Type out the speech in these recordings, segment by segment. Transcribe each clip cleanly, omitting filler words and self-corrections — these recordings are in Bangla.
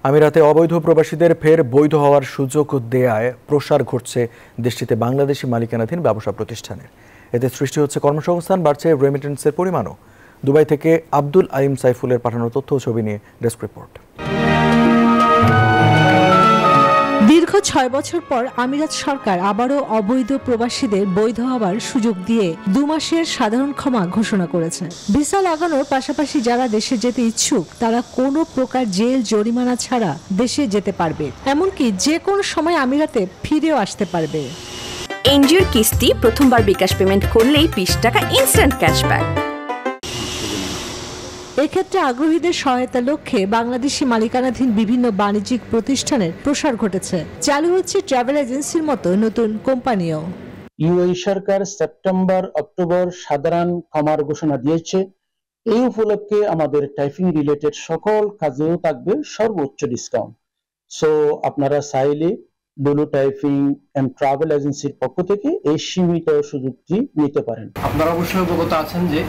আমিরাতে অবৈধ প্রবাসীদের ফের বৈধ হওয়ার সুযোগ দেয়ায় প্রসার ঘটছে দেশটিতে বাংলাদেশি মালিকানাধীন ব্যবসা প্রতিষ্ঠানের। এতে সৃষ্টি হচ্ছে কর্মসংস্থান, বাড়ছে রেমিটেন্সের পরিমাণও। দুবাই থেকে আব্দুল আলিম সাইফুলের পাঠানো তথ্য ও ছবি নিয়ে ডেস্ক রিপোর্ট। দীর্ঘ ৬ বছর পর আমিরাত সরকার আবারও অবৈধ প্রবাসীদের বৈধ হওয়ার সুযোগ দিয়ে ২ মাসের সাধারণ ক্ষমা ঘোষণা করেছে। ভিসা লাগানোর পাশাপাশি যারা দেশে যেতে ইচ্ছুক তারা কোনো প্রকার জেল জরিমানা ছাড়া দেশে যেতে পারবে, এমনকি যে কোনো সময় আমিরাতে ফিরেও আসতে পারবে। এনজিওর কিস্তি প্রথমবার বিকাশ পেমেন্ট করলেই ২০ টাকা ইনস্ট্যান্ট ক্যাশব্যাক। এক্ষেত্রে আগ্রহীদের সহায়তা লক্ষ্যে বাংলাদেশি মালিকানাধীন বিভিন্ন বাণিজ্যিক প্রতিষ্ঠানের প্রসার ঘটেছে। চালু হচ্ছে ট্রাভেল এজেন্সির মতো নতুন কোম্পানিও। ইউএই সরকার সেপ্টেম্বর অক্টোবর সাধারণ ক্ষমার ঘোষণা দিয়েছে। এই উপলক্ষে আমাদের টাইপিং রিলেটেড সকল কাজেও থাকবে সর্বোচ্চ ডিসকাউন্ট। সো আপনারা চাইলে লুলু টাইপিং এন্ড ট্রাভেল এজেন্সির পক্ষ থেকে এই সীমিত সুযোগটি নিতে পারেন। আপনারা অবশ্যই অবগত আছেন যে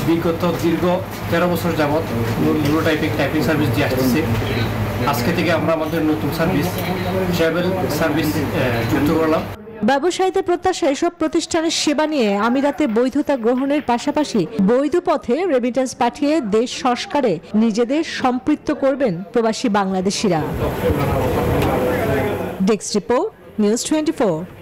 বিগত দীর্ঘ 13 বছর যাবৎ লুলু টাইপিং সার্ভিস দিয়ে আসছে। আজকে থেকে আমরা আমাদের নতুন সার্ভিস ট্রাভেল সার্ভিস যুক্ত করলাম। ব্যবসায়ীদের প্রত্যাশা এসব প্রতিষ্ঠানের সেবা নিয়ে আমিরাতে বৈধতা গ্রহণের পাশাপাশি বৈধ পথে রেমিটেন্স পাঠিয়ে দেশ সংস্কারে নিজেদের সম্পৃক্ত করবেন প্রবাসী বাংলাদেশিরা। Desk report, news 24।